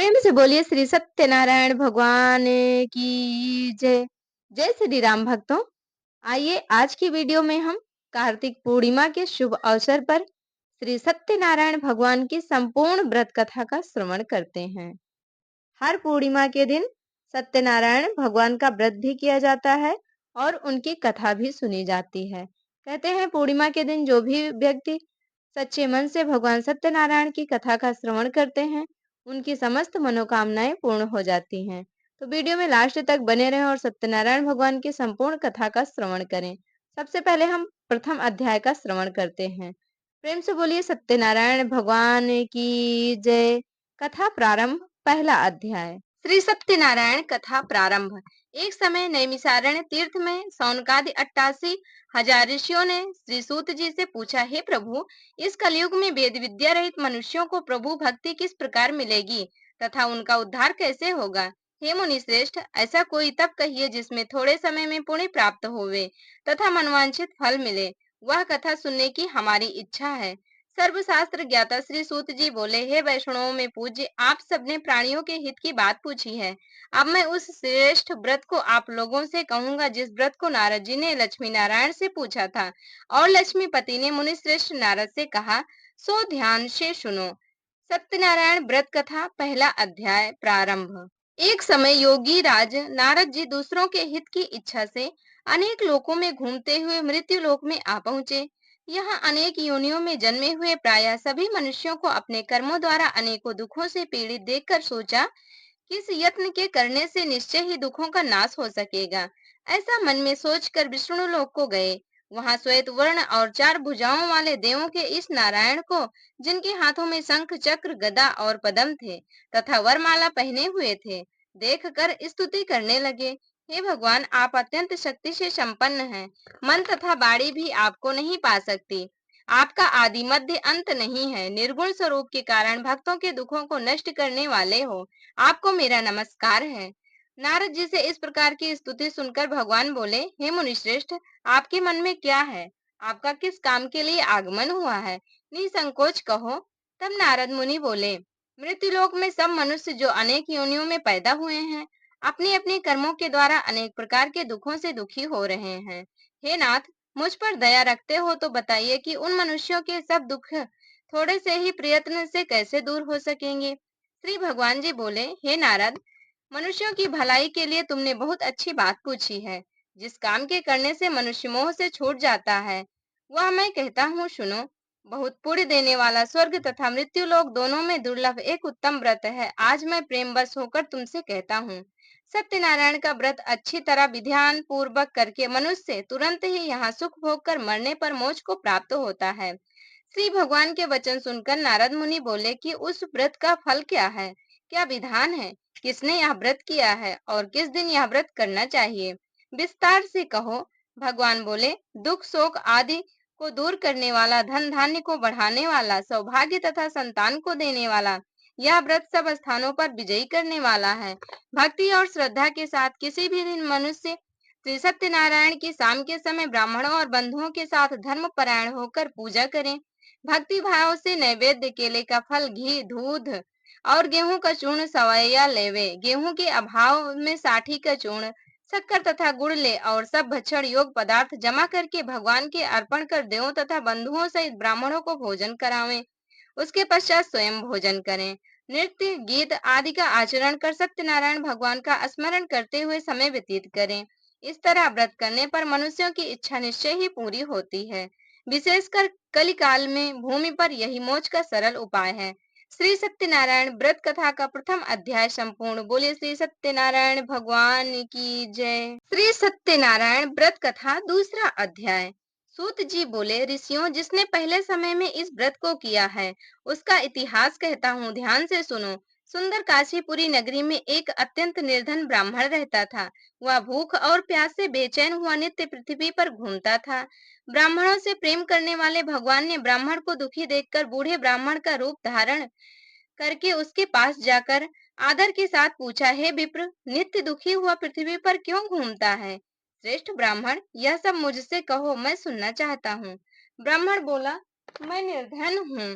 प्रेम से बोलिए श्री सत्यनारायण भगवान की जय। जय श्री राम भक्तों। आइए आज की वीडियो में हम कार्तिक पूर्णिमा के शुभ अवसर पर श्री सत्यनारायण भगवान की संपूर्ण व्रत कथा का श्रवण करते हैं। हर पूर्णिमा के दिन सत्यनारायण भगवान का व्रत भी किया जाता है और उनकी कथा भी सुनी जाती है। कहते हैं पूर्णिमा के दिन जो भी व्यक्ति सच्चे मन से भगवान सत्यनारायण की कथा का श्रवण करते हैं, उनकी समस्त मनोकामनाएं पूर्ण हो जाती हैं। तो वीडियो में लास्ट तक बने रहें और सत्यनारायण भगवान की संपूर्ण कथा का श्रवण करें। सबसे पहले हम प्रथम अध्याय का श्रवण करते हैं। प्रेम से बोलिए सत्यनारायण भगवान की जय। कथा प्रारंभ। पहला अध्याय। श्री सत्यनारायण कथा प्रारंभ। एक समय नैमिषारण्य तीर्थ में सौनकादि 88,000 ऋषियों ने श्री सूत जी से पूछा, हे प्रभु, इस कलयुग में वेद विद्या रहित मनुष्यों को प्रभु भक्ति किस प्रकार मिलेगी तथा उनका उद्धार कैसे होगा? हे मुनि श्रेष्ठ, ऐसा कोई तप कहिए जिसमें थोड़े समय में पुण्य प्राप्त होवे तथा मनवांछित फल मिले। वह कथा सुनने की हमारी इच्छा है। सर्वशास्त्र ज्ञाता श्री सूत जी बोले, हे वैष्णवों में पूज्य, आप सबने प्राणियों के हित की बात पूछी है। अब मैं उस श्रेष्ठ व्रत को आप लोगों से कहूंगा जिस व्रत को नारद जी ने लक्ष्मी नारायण से पूछा था और लक्ष्मीपति ने मुनि श्रेष्ठ नारद से कहा, सो ध्यान से सुनो। सत्यनारायण व्रत कथा पहला अध्याय प्रारंभ। एक समय योगी राज नारद जी दूसरों के हित की इच्छा से अनेक लोकों में घूमते हुए मृत्यु लोक में आ पहुंचे। यहाँ अनेक योनियों में जन्मे हुए प्रायः सभी मनुष्यों को अपने कर्मों द्वारा अनेकों दुखों से पीड़ित देखकर सोचा, किस यत्न के करने से निश्चय ही दुखों का नाश हो सकेगा। ऐसा मन में सोचकर विष्णु लोक को गए। वहां श्वेत वर्ण और 4 भुजाओं वाले देवों के इस नारायण को, जिनके हाथों में शंख चक्र गदा और पद्म थे तथा वरमाला पहने हुए थे, देखकर स्तुति करने लगे। हे भगवान, आप अत्यंत शक्ति से संपन्न हैं। मन तथा बाणी भी आपको नहीं पा सकती। आपका आदि मध्य अंत नहीं है। निर्गुण स्वरूप के कारण भक्तों के दुखों को नष्ट करने वाले हो। आपको मेरा नमस्कार है। नारद जी से इस प्रकार की स्तुति सुनकर भगवान बोले, हे मुनिश्रेष्ठ, आपके मन में क्या है? आपका किस काम के लिए आगमन हुआ है? निसंकोच कहो। तब नारद मुनि बोले, मृत्युलोक में सब मनुष्य जो अनेक योनियों में पैदा हुए हैं, अपने अपने कर्मों के द्वारा अनेक प्रकार के दुखों से दुखी हो रहे हैं। हे नाथ, मुझ पर दया रखते हो तो बताइए कि उन मनुष्यों के सब दुख थोड़े से ही प्रयत्न से कैसे दूर हो सकेंगे? श्री भगवान जी बोले, हे नारद, मनुष्यों की भलाई के लिए तुमने बहुत अच्छी बात पूछी है। जिस काम के करने से मनुष्य मोह से छूट जाता है, वह मैं कहता हूँ, सुनो। बहुत पुण्य देने वाला स्वर्ग तथा मृत्यु लोक दोनों में दुर्लभ एक उत्तम व्रत है। आज मैं प्रेम बस होकर तुमसे कहता हूँ। सत्यनारायण का व्रत अच्छी तरह विधान पूर्वक करके मनुष्य तुरंत ही यहाँ सुख भोग कर मरने पर मोक्ष को प्राप्त होता है। श्री भगवान के वचन सुनकर नारद मुनि बोले कि उस व्रत का फल क्या है, क्या विधान है, किसने यह व्रत किया है और किस दिन यह व्रत करना चाहिए? विस्तार से कहो। भगवान बोले, दुख शोक आदि को दूर करने वाला, धन धान्य को बढ़ाने वाला, सौभाग्य तथा संतान को देने वाला, यह व्रत सब स्थानों पर विजयी करने वाला है। भक्ति और श्रद्धा के साथ किसी भी दिन मनुष्य श्री सत्यनारायण की शाम के समय ब्राह्मणों और बंधुओं के साथ धर्म परायण होकर पूजा करें। भक्ति भाव से नैवेद्य, केले का फल, घी, दूध और गेहूं का चूर्ण सवैया लेवे। गेहूं के अभाव में साठी का चूर्ण, शक्कर तथा गुड़ ले और सब भक्षण योग पदार्थ जमा करके भगवान के अर्पण कर देवों तथा बंधुओं सहित ब्राह्मणों को भोजन करावें। उसके पश्चात स्वयं भोजन करें। नृत्य गीत आदि का आचरण कर सत्यनारायण भगवान का स्मरण करते हुए समय व्यतीत करें। इस तरह व्रत करने पर मनुष्यों की इच्छा निश्चय ही पूरी होती है। विशेषकर कलिकाल में भूमि पर यही मोक्ष का सरल उपाय है। श्री सत्यनारायण व्रत कथा का प्रथम अध्याय संपूर्ण। बोले श्री सत्यनारायण भगवान की जय। श्री सत्यनारायण व्रत कथा दूसरा अध्याय। सूत जी बोले, ऋषियों, जिसने पहले समय में इस व्रत को किया है उसका इतिहास कहता हूँ, ध्यान से सुनो। सुंदर काशीपुरी नगरी में एक अत्यंत निर्धन ब्राह्मण रहता था। वह भूख और प्यास से बेचैन हुआ नित्य पृथ्वी पर घूमता था। ब्राह्मणों से प्रेम करने वाले भगवान ने ब्राह्मण को दुखी देखकर बूढ़े ब्राह्मण का रूप धारण करके उसके पास जाकर आदर के साथ पूछा, हे विप्र, नित्य दुखी हुआ पृथ्वी पर क्यों घूमता है? श्रेष्ठ ब्राह्मण, यह सब मुझसे कहो, मैं सुनना चाहता हूँ। ब्राह्मण बोला, मैं निर्धन हूँ,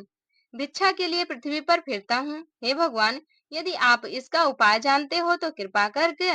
भिक्षा के लिए पृथ्वी पर फिरता हूँ। हे भगवान, यदि आप इसका उपाय जानते हो तो कृपा करके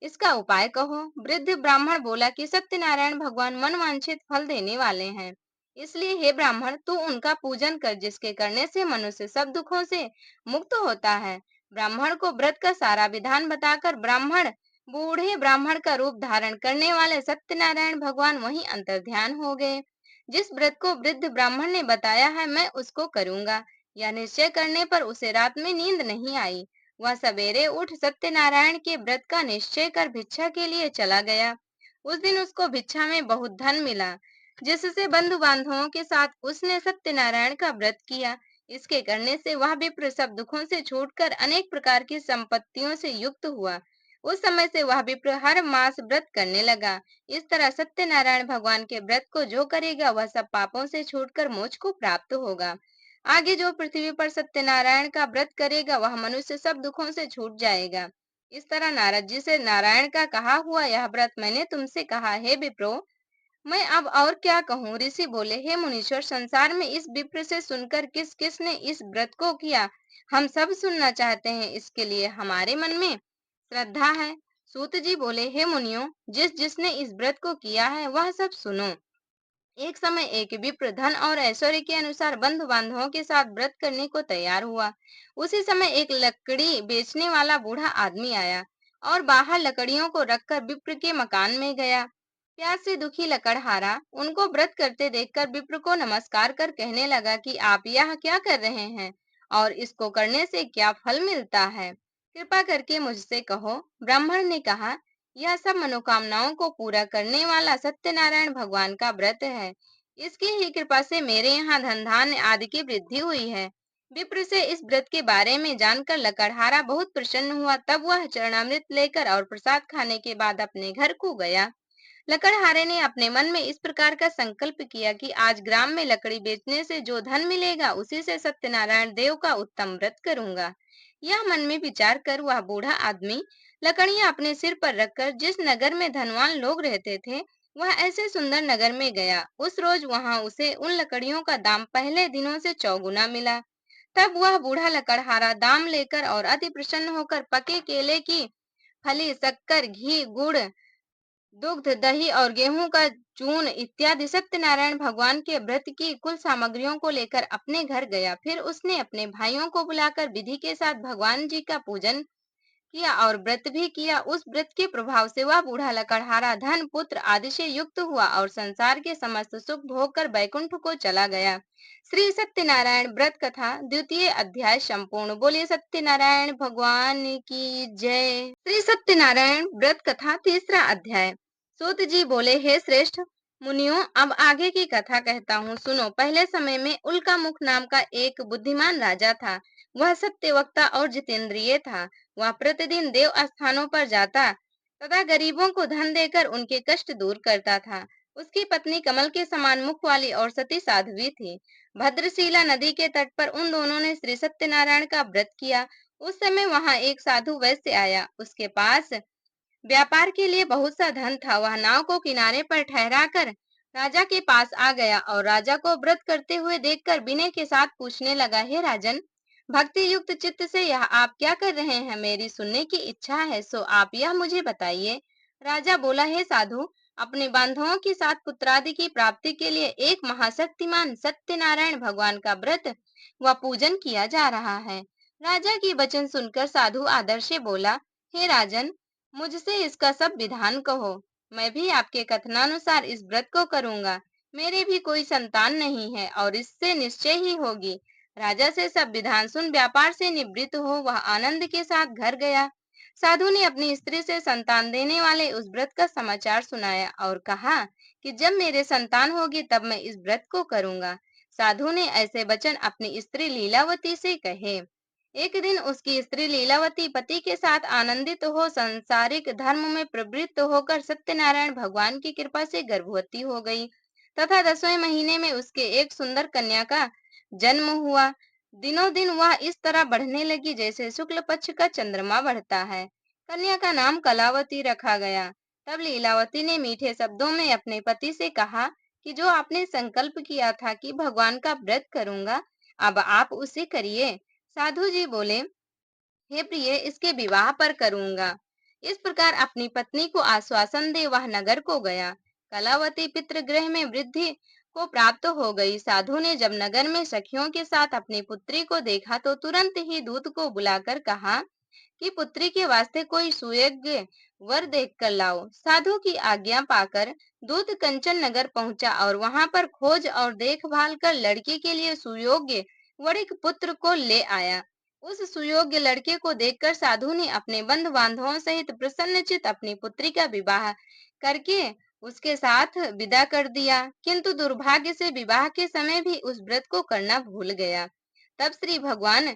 इसका उपाय कहो। वृद्ध ब्राह्मण बोला कि सत्यनारायण भगवान मनवांछित फल देने वाले हैं, इसलिए हे ब्राह्मण तू उनका पूजन कर, जिसके करने से मनुष्य सब दुखों से मुक्त होता है। ब्राह्मण को व्रत का सारा विधान बताकर ब्राह्मण बूढ़े ब्राह्मण का रूप धारण करने वाले सत्यनारायण भगवान वहीं अंतर्ध्यान हो गए। जिस व्रत को वृद्ध ब्राह्मण ने बताया है मैं उसको करूंगा, यह निश्चय करने पर उसे रात में नींद नहीं आई। वह सवेरे उठ सत्यनारायण के व्रत का निश्चय कर भिक्षा के लिए चला गया। उस दिन उसको भिक्षा में बहुत धन मिला, जिससे बंधु बांधवों के साथ उसने सत्यनारायण का व्रत किया। इसके करने से वह विप्र सब दुखों से छूटकर अनेक प्रकार की संपत्तियों से युक्त हुआ। उस समय से वह विप्र हर मास व्रत करने लगा। इस तरह सत्यनारायण भगवान के व्रत को जो करेगा वह सब पापों से छूटकर मोक्ष को प्राप्त होगा। आगे जो पृथ्वी पर सत्यनारायण का व्रत करेगा वह मनुष्य सब दुखों से छूट जाएगा। इस तरह नारद जी से नारायण का कहा हुआ यह व्रत मैंने तुमसे कहा। हे विप्रो, मैं अब और क्या कहूँ। ऋषि बोले, हे मुनीश्वर, संसार में इस विप्र से सुनकर किस किस ने इस व्रत को किया, हम सब सुनना चाहते हैं। इसके लिए हमारे मन में श्रद्धा है। सूत जी बोले, हे मुनियों, जिस जिसने इस व्रत को किया है वह सब सुनो। एक समय एक विप्र धन और ऐश्वर्य के अनुसार बंधु बांधवों के साथ व्रत करने को तैयार हुआ। उसी समय एक लकड़ी बेचने वाला बूढ़ा आदमी आया और बाहर लकड़ियों को रखकर विप्र के मकान में गया। प्यास से दुखी लकड़हारा उनको व्रत करते देखकर विप्र को नमस्कार कर कहने लगा कि आप यह क्या कर रहे हैं और इसको करने से क्या फल मिलता है, कृपा करके मुझसे कहो। ब्राह्मण ने कहा, यह सब मनोकामनाओं को पूरा करने वाला सत्यनारायण भगवान का व्रत है। इसकी ही कृपा से मेरे यहाँ धन धान्य आदि की वृद्धि हुई है। विप्र से इस व्रत के बारे में जानकर लकड़हारा बहुत प्रसन्न हुआ। तब वह चरणामृत लेकर और प्रसाद खाने के बाद अपने घर को गया। लकड़हारे ने अपने मन में इस प्रकार का संकल्प किया कि आज ग्राम में लकड़ी बेचने से जो धन मिलेगा उसी से सत्यनारायण देव का उत्तम व्रत करूंगा। यह मन में विचार कर वह बूढ़ा आदमी लकड़ियां अपने सिर पर रखकर जिस नगर में धनवान लोग रहते थे वह ऐसे सुंदर नगर में गया। उस रोज वहां उसे उन लकड़ियों का दाम पहले दिनों से चौगुना मिला। तब वह बूढ़ा लकड़हारा दाम लेकर और अति प्रसन्न होकर पके केले की फली, शक्कर, घी, गुड़, दुग्ध, दही और गेहूं का चून इत्यादि सत्यनारायण भगवान के व्रत की कुल सामग्रियों को लेकर अपने घर गया। फिर उसने अपने भाइयों को बुलाकर विधि के साथ भगवान जी का पूजन किया और व्रत भी किया। उस व्रत के प्रभाव से वह बूढ़ा लकड़हारा धन, पुत्र आदि से युक्त हुआ और संसार के समस्त सुख भोग कर बैकुंठ को चला गया। श्री सत्यनारायण व्रत कथा द्वितीय अध्याय संपूर्ण। बोलिए सत्यनारायण भगवान की जय। श्री सत्यनारायण व्रत कथा तीसरा अध्याय। सूत जी बोले, हे श्रेष्ठ मुनियों, अब आगे की कथा कहता हूँ, सुनो। पहले समय में उल्का मुख नाम का एक बुद्धिमान राजा था। वह सत्यवक्ता और जितेंद्रिय था। वह प्रतिदिन देव स्थानों पर जाता तथा गरीबों को धन देकर उनके कष्ट दूर करता था। उसकी पत्नी कमल के समान मुख वाली और सती साध्वी थी। भद्रशिला नदी के तट पर उन दोनों ने श्री सत्यनारायण का व्रत किया। उस समय वहां एक साधु वैश्य आया। उसके पास व्यापार के लिए बहुत सा धन था। वह नाव को किनारे पर ठहराकर राजा के पास आ गया और राजा को व्रत करते हुए देखकर विनय के साथ पूछने लगा, हे राजन, भक्ति युक्त चित्त से यह आप क्या कर रहे हैं? मेरी सुनने की इच्छा है, सो आप यह मुझे बताइए। राजा बोला, हे साधु, अपने बांधवों के साथ पुत्रादि की प्राप्ति के लिए एक महाशक्तिमान सत्यनारायण भगवान का व्रत व पूजन किया जा रहा है। राजा की वचन सुनकर साधु आदर से बोला, हे राजन, मुझसे इसका सब विधान कहो। मैं भी आपके कथनानुसार इस व्रत को करूंगा। मेरे भी कोई संतान नहीं है और इससे निश्चय ही होगी। राजा से सब विधान सुन व्यापार से निवृत्त हो वह आनंद के साथ घर गया। साधु ने अपनी स्त्री से संतान देने वाले उस व्रत का समाचार सुनाया और कहा कि जब मेरे संतान होगी तब मैं इस व्रत को करूंगा। साधु ने ऐसे वचन अपनी स्त्री लीलावती से कहे। एक दिन उसकी स्त्री लीलावती पति के साथ आनंदित हो सांसारिक धर्म में प्रवृत्त होकर सत्यनारायण भगवान की कृपा से गर्भवती हो गई तथा 10वें महीने में उसके एक सुंदर कन्या का जन्म हुआ। दिनों दिन वह इस तरह बढ़ने लगी जैसे शुक्ल पक्ष का चंद्रमा बढ़ता है। कन्या का नाम कलावती रखा गया। तब लीलावती ने मीठे शब्दों में अपने पति से कहा कि जो आपने संकल्प किया था कि भगवान का व्रत करूंगा, अब आप उसे करिए। साधु जी बोले, हे प्रिय, इसके विवाह पर करूंगा। इस प्रकार अपनी पत्नी को आश्वासन दे वह नगर को गया। कलावती पितृगृह में वृद्धि को प्राप्त हो गई। साधु ने जब नगर में सखियों के साथ अपनी पुत्री को देखा तो तुरंत ही दूत को बुलाकर कहा कि पुत्री के वास्ते कोई सुयोग्य वर देख कर लाओ। साधु की आज्ञा पाकर दूत कंचन नगर पहुंचा और वहां पर खोज और देखभाल कर लड़की के लिए सुयोग्य वणिक पुत्र को ले आया। उस सुयोग्य लड़के को देखकर साधु ने अपने बंधु बांधवों सहित प्रसन्नचित अपनी पुत्री का विवाह करके उसके साथ विदा कर दिया। किंतु दुर्भाग्य से विवाह के समय भी उस व्रत को करना भूल गया। तब श्री भगवान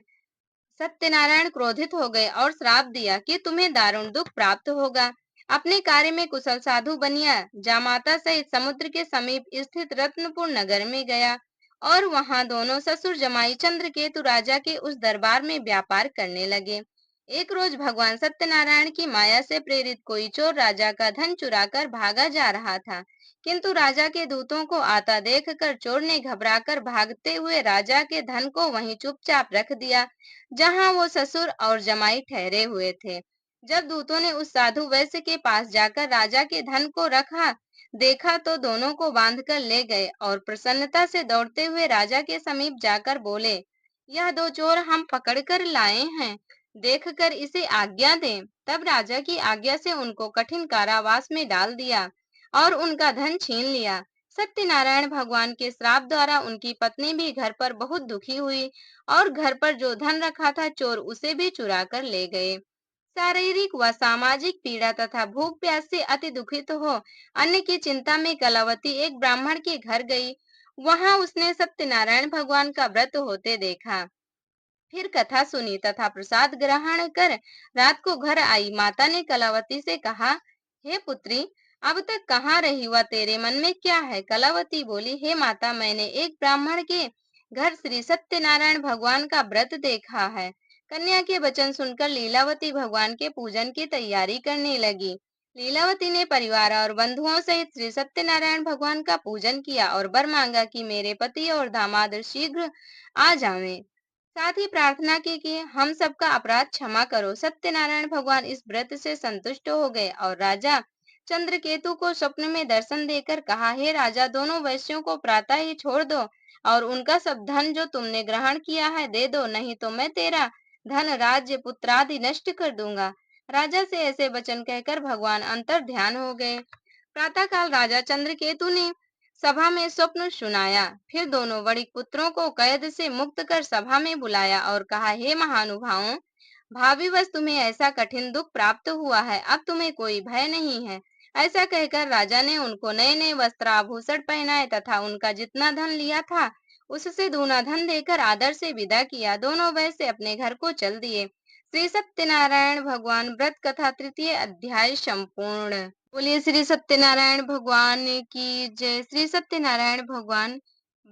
सत्यनारायण क्रोधित हो गए और श्राप दिया कि तुम्हें दारुण दुख प्राप्त होगा। अपने कार्य में कुशल साधु बनिया जामाता सहित समुद्र के समीप स्थित रत्नपुर नगर में गया और वहां दोनों ससुर जमाई चंद्रकेतु राजा के उस दरबार में व्यापार करने लगे। एक रोज भगवान सत्यनारायण की माया से प्रेरित कोई चोर राजा का धन चुराकर भागा जा रहा था, किंतु राजा के दूतों को आता देखकर चोर ने घबराकर भागते हुए राजा के धन को वहीं चुपचाप रख दिया जहां वो ससुर और जमाई ठहरे हुए थे। जब दूतों ने उस साधु वैश्य के पास जाकर राजा के धन को रखा देखा तो दोनों को बांधकर ले गए और प्रसन्नता से दौड़ते हुए राजा के समीप जाकर बोले, यह दो चोर हम पकड़कर लाए हैं, देखकर इसे आज्ञा दें। तब राजा की आज्ञा से उनको कठिन कारावास में डाल दिया और उनका धन छीन लिया। सत्यनारायण भगवान के श्राप द्वारा उनकी पत्नी भी घर पर बहुत दुखी हुई और घर पर जो धन रखा था चोर उसे भी चुरा कर ले गए। शारीरिक व सामाजिक पीड़ा तथा भूख प्यास से अति दुखित हो अन्न की चिंता में कलावती एक ब्राह्मण के घर गई। वहां उसने सत्यनारायण भगवान का व्रत होते देखा, फिर कथा सुनी तथा प्रसाद ग्रहण कर रात को घर आई। माता ने कलावती से कहा, हे पुत्री, अब तक कहाँ रही व तेरे मन में क्या है? कलावती बोली, हे माता, मैंने एक ब्राह्मण के घर श्री सत्यनारायण भगवान का व्रत देखा है। कन्या के वचन सुनकर लीलावती भगवान के पूजन की तैयारी करने लगी। लीलावती ने परिवार और बंधुओं सहित श्री सत्यनारायण भगवान का पूजन किया और वर मांगा कि मेरे पति और दामाद शीघ्र आ जावें। साथ ही प्रार्थना की कि हम सबका अपराध क्षमा करो। सत्यनारायण भगवान इस व्रत से संतुष्ट हो गए और राजा चंद्रकेतु को स्वप्न में दर्शन देकर कहा, हे राजा, दोनों वैश्यों को प्रातः ही छोड़ दो और उनका सब धन जो तुमने ग्रहण किया है दे दो, नहीं तो मैं तेरा धन राज्य पुत्रादि नष्ट कर दूंगा। राजा से ऐसे वचन कहकर भगवान अंतर ध्यान हो गए। प्रातःकाल राजा चंद्रकेतु ने सभा में स्वप्न सुनाया। फिर दोनों वणिक पुत्रों को कैद से मुक्त कर सभा में बुलाया और कहा, हे महानुभावों, भावीवश तुम्हें ऐसा कठिन दुख प्राप्त हुआ है, अब तुम्हें कोई भय नहीं है। ऐसा कहकर राजा ने उनको नए नए वस्त्र आभूषण पहनाए तथा उनका जितना धन लिया था उससे दूना धन देकर आदर से विदा किया। दोनों वैसे अपने घर को चल दिए। श्री सत्यनारायण भगवान व्रत कथा तृतीय अध्याय संपूर्ण। बोलिए श्री सत्यनारायण भगवान की जय। श्री सत्यनारायण भगवान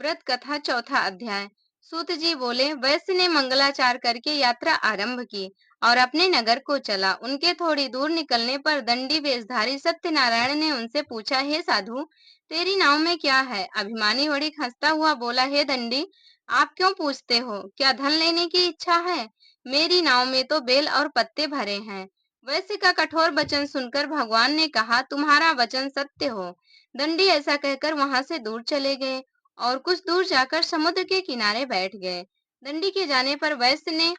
व्रत कथा चौथा अध्याय। सूत जी बोले, वैश्य ने मंगलाचार करके यात्रा आरंभ की और अपने नगर को चला। उनके थोड़ी दूर निकलने पर दंडी वेशधारी सत्यनारायण ने उनसे पूछा, हे साधु, तेरी नाव में क्या है? अभिमानी वणिक हंसता हुआ बोला, हे दंडी, आप क्यों पूछते हो? क्या धन लेने की इच्छा है? मेरी नाव में तो बेल और पत्ते भरे हैं। वैश्य का कठोर वचन सुनकर भगवान ने कहा, तुम्हारा वचन सत्य हो। दंडी ऐसा कहकर वहां से दूर चले गए और कुछ दूर जाकर समुद्र के किनारे बैठ गए। दंडी के जाने पर वैश्य ने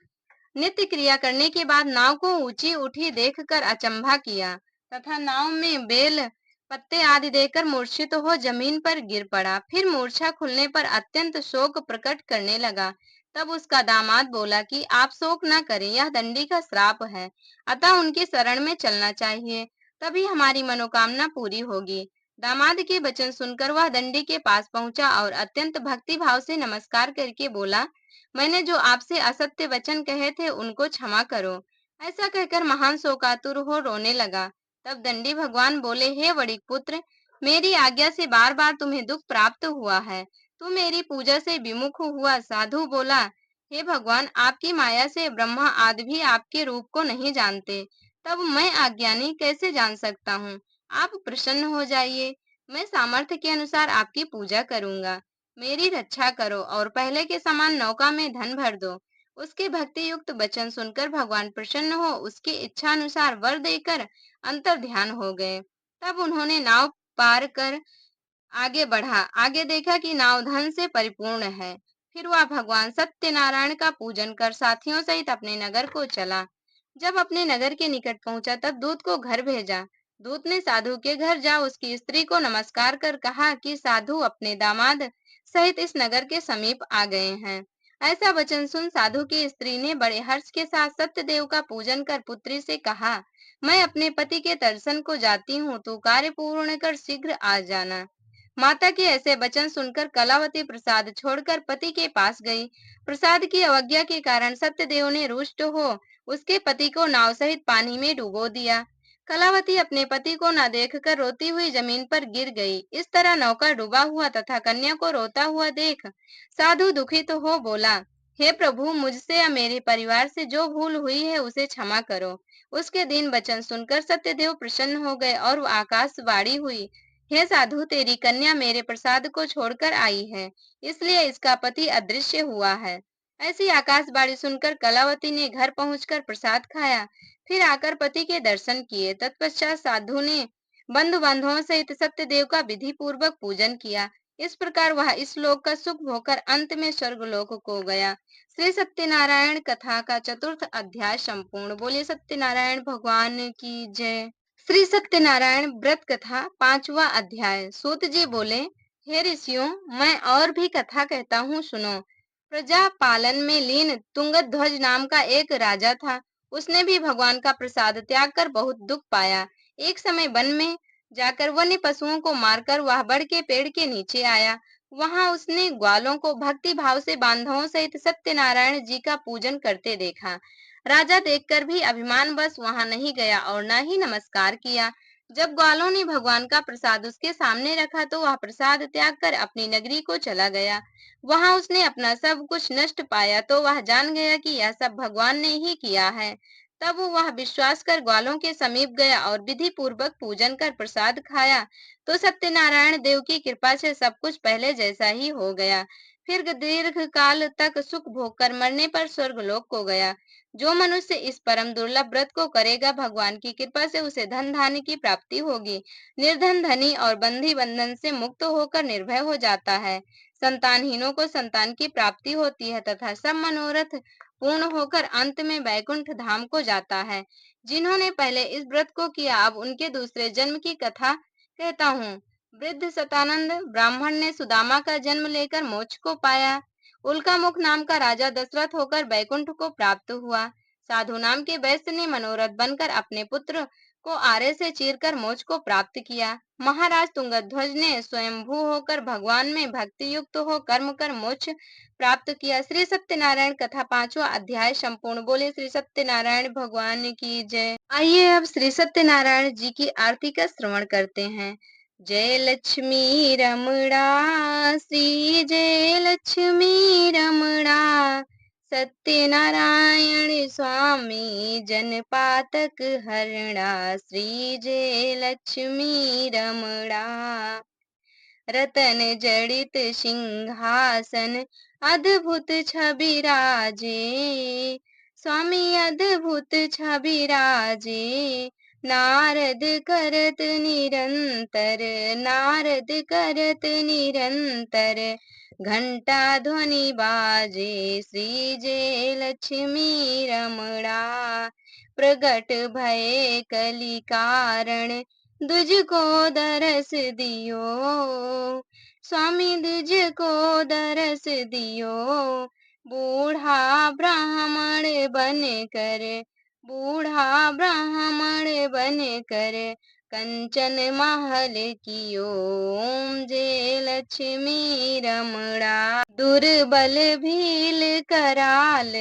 नित्य क्रिया करने के बाद नाव को ऊंची उठी देखकर अचंभा किया तथा नाव में बेल पत्ते आदि देकर मूर्छित हो जमीन पर गिर पड़ा। फिर मूर्छा खुलने पर अत्यंत शोक प्रकट करने लगा। तब उसका दामाद बोला कि आप शोक न करें, यह दंडी का श्राप है, अतः उनकी शरण में चलना चाहिए, तभी हमारी मनोकामना पूरी होगी। दामाद के वचन सुनकर वह दंडी के पास पहुंचा और अत्यंत भक्ति भाव से नमस्कार करके बोला, मैंने जो आपसे असत्य वचन कहे थे उनको क्षमा करो। ऐसा कहकर महान शोकातुर हो रोने लगा। तब दंडी भगवान बोले, हे वणिक पुत्र, मेरी आज्ञा से बार बार तुम्हें दुख प्राप्त हुआ है, तू मेरी पूजा से विमुख हुआ। साधु बोला, हे भगवान, आपकी माया से ब्रह्मा आदि भी आपके रूप को नहीं जानते, तब मैं अज्ञानी कैसे जान सकता हूँ? आप प्रसन्न हो जाइए, मैं सामर्थ्य के अनुसार आपकी पूजा करूंगा। मेरी रक्षा करो और पहले के समान नौका में धन भर दो। उसके भक्ति युक्त वचन सुनकर भगवान प्रसन्न हो उसकी इच्छा अनुसार वर देकर अंतर ध्यान हो गए। तब उन्होंने नाव पार कर आगे बढ़ा। आगे देखा कि नाव धन से परिपूर्ण है। फिर वह भगवान सत्यनारायण का पूजन कर साथियों सहित अपने नगर को चला। जब अपने नगर के निकट पहुंचा तब दूत को घर भेजा। दूत ने साधु के घर जा उसकी स्त्री को नमस्कार कर कहा कि साधु अपने दामाद सहित इस नगर के समीप आ गए हैं। ऐसा वचन सुन साधु की स्त्री ने बड़े हर्ष के साथ सत्यदेव का पूजन कर पुत्री से कहा, मैं अपने पति के दर्शन को जाती हूँ, तू कार्य पूर्ण कर शीघ्र आ जाना। माता के ऐसे वचन सुनकर कलावती प्रसाद छोड़कर पति के पास गई। प्रसाद की अवज्ञा के कारण सत्यदेव ने रुष्ट हो उसके पति को नाव सहित पानी में डुबो दिया। कलावती अपने पति को न देखकर रोती हुई जमीन पर गिर गई। इस तरह नौका डूबा हुआ तथा कन्या को रोता हुआ देख साधु दुखित हो बोला, हे प्रभु, मुझसे या मेरे परिवार से जो भूल हुई है उसे क्षमा करो। उसके दीन वचन सुनकर सत्यदेव प्रसन्न हो गए और वो आकाशवाणी हुई, हे साधु, तेरी कन्या मेरे प्रसाद को छोड़कर आई है, इसलिए इसका पति अदृश्य हुआ है। ऐसी आकाशवाणी सुनकर कलावती ने घर पहुंचकर प्रसाद खाया, फिर आकर पति के दर्शन किए। तत्पश्चात साधु ने बंधु बांधवों सहित सत्यदेव का विधि पूर्वक पूजन किया। इस प्रकार वह इस लोक का सुख भोगकर अंत में स्वर्ग लोक को गया। श्री सत्यनारायण कथा का चतुर्थ अध्याय संपूर्ण। बोलिए सत्यनारायण भगवान की जय। श्री सत्यनारायण व्रत कथा पांचवा अध्याय। सूत जी बोले, हे ऋषियों, मैं और भी कथा कहता हूँ, सुनो। प्रजा पालन में लीन तुंगध्वज नाम का एक राजा था। उसने भी भगवान का प्रसाद त्याग कर बहुत दुख पाया। एक समय वन में जाकर वन्य पशुओं को मारकर वह बड़ के पेड़ के नीचे आया। वहां उसने ग्वालों को भक्ति भाव से बांधवों सहित सत्यनारायण जी का पूजन करते देखा। राजा देखकर भी अभिमान बस वहां नहीं गया और न ही नमस्कार किया। जब ग्वालों ने भगवान का प्रसाद उसके सामने रखा तो वह प्रसाद त्याग कर अपनी नगरी को चला गया। वहां उसने अपना सब कुछ नष्ट पाया तो वह जान गया कि यह सब भगवान ने ही किया है। तब वह विश्वास कर ग्वालों के समीप गया और विधि पूर्वक पूजन कर प्रसाद खाया तो सत्यनारायण देव की कृपा से सब कुछ पहले जैसा ही हो गया। फिर दीर्घ काल तक सुख भोग कर मरने पर स्वर्ग लोक को गया। जो मनुष्य इस परम दुर्लभ व्रत को करेगा, भगवान की कृपा से उसे धन धान्य की प्राप्ति होगी। निर्धन धनी और बंधी बंधन से मुक्त होकर निर्भय हो जाता है। संतानहीनों को संतान की प्राप्ति होती है तथा सब मनोरथ पूर्ण होकर अंत में वैकुंठ धाम को जाता है। जिन्होंने पहले इस व्रत को किया, अब उनके दूसरे जन्म की कथा कहता हूँ। वृद्ध सतानंद ब्राह्मण ने सुदामा का जन्म लेकर मोक्ष को पाया। उल्का मुख नाम का राजा दशरथ होकर बैकुंठ को प्राप्त हुआ। साधु नाम के वैश्य ने मनोरथ बनकर अपने पुत्र को आरे से चीरकर मोक्ष को प्राप्त किया। महाराज तुंगध्वज ने स्वयंभू होकर भगवान में भक्ति युक्त हो कर्म कर मोक्ष प्राप्त किया। श्री सत्यनारायण कथा पांचवा अध्याय संपूर्ण। बोले श्री सत्यनारायण भगवान की जय। आइए अब श्री सत्यनारायण जी की आरती का श्रवण करते हैं। जय लक्ष्मी रमणा, श्री जय लक्ष्मी रमणा, सत्यनारायण स्वामी जनपातक हरणा, श्री जय लक्ष्मी रमणा। रतन जड़ित सिंहासन अद्भुत छवि राजे, स्वामी अद्भुत छवि राजे। नारद करत निरंतर, नारद करत निरंतर, घंटा ध्वनि बाजे, श्री जय लक्ष्मी रमणा। प्रगट भय कलि कारण, तुझको दरस दियो, स्वामी तुझको दरस दियो। बूढ़ा ब्राह्मण बन कर, बूढ़ा ब्राह्मण बन कर, कंचन महल कियो, जय लक्ष्मी रमणा। दुर्बल भील कराल,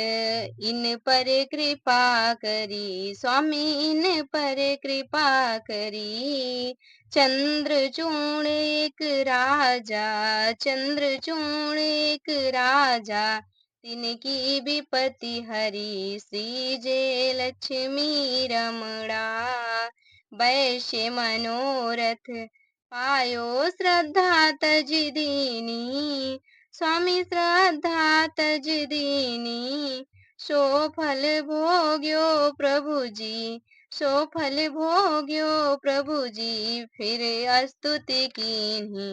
इन पर कृपा करी, स्वामी इन पर कृपा करी। चंद्रचूड़ एक राजा, चंद्रचूड़ एक राजा, तिनकी विपत्ति हरी, श्री जय लक्ष्मी रमणा। वैश्य मनोरथ पायो श्रद्धा तज दीनी, स्वामी श्रद्धा तज दीनी। सो फल भोग्यो प्रभु जी, सो फल भोग्यो प्रभु जी, फिर स्तुति कीन्ही।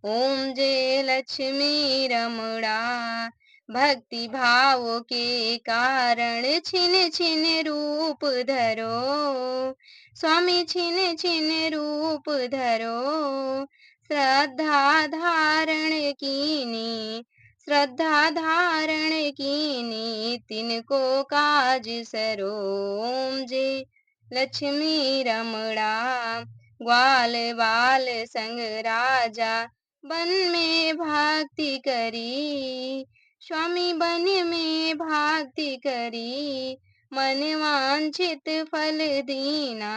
ओम जय लक्ष्मी रमणा, भक्ति भाव के कारण छिन छिन रूप धरो, स्वामी छिन छिन रूप धरो। श्रद्धा धारण कीनी, श्रद्धा धारण कीनी, तिनको काज सरो। ओम जय लक्ष्मी रमणा, ग्वाल बाल संग राजा, बन में भक्ति करी, स्वामी बन में भक्ति करी। मन वांछित फल दीना,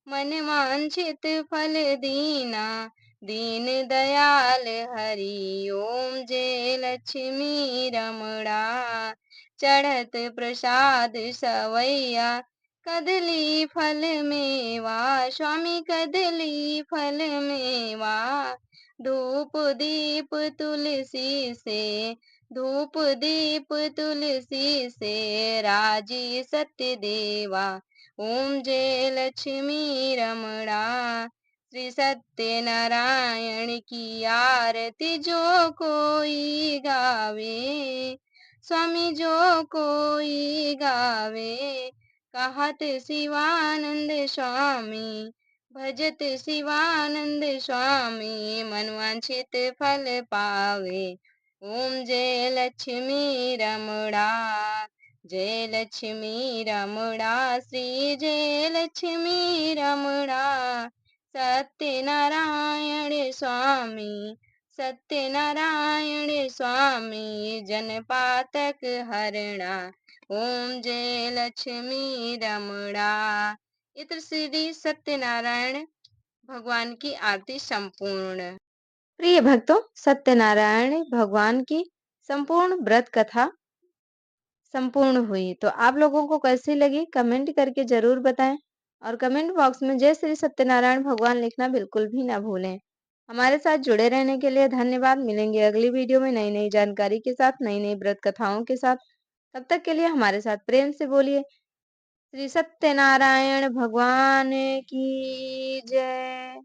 मन वांछित फल दीना, दीन दयाल हरि। ओम जय लक्ष्मी रमणा, चढ़त प्रसाद सवैया, कदली फल मेवा, स्वामी कदली फल मेवा। धूप दीप तुलसी से, धूप दीप तुलसी से, राजी सत्य देवा। ओम जय लक्ष्मी रमणा, श्री सत्यनारायण की आरती जो कोई गावे, स्वामी जो कोई गावे। कहत शिवानंद स्वामी, भजत शिवानंद स्वामी, मनवांछित फल पावे। ओम जय लक्ष्मी रमणा, जय लक्ष्मी रमणा, श्री जय लक्ष्मी रमणा। सत्यनारायण स्वामी, सत्यनारायण स्वामी, जनपातक हरणा। ओम जय लक्ष्मी रमणा। इत्र श्री सत्यनारायण भगवान की आरती संपूर्ण। प्रिय भक्तों, सत्यनारायण भगवान की संपूर्ण व्रत कथा संपूर्ण हुई। तो आप लोगों को कैसी लगी कमेंट करके जरूर बताएं और कमेंट बॉक्स में जय श्री सत्यनारायण भगवान लिखना बिल्कुल भी ना भूलें। हमारे साथ जुड़े रहने के लिए धन्यवाद। मिलेंगे अगली वीडियो में नई नई जानकारी के साथ, नई नई व्रत कथाओं के साथ। तब तक के लिए हमारे साथ प्रेम से बोलिए श्री सत्यनारायण भगवान की जय।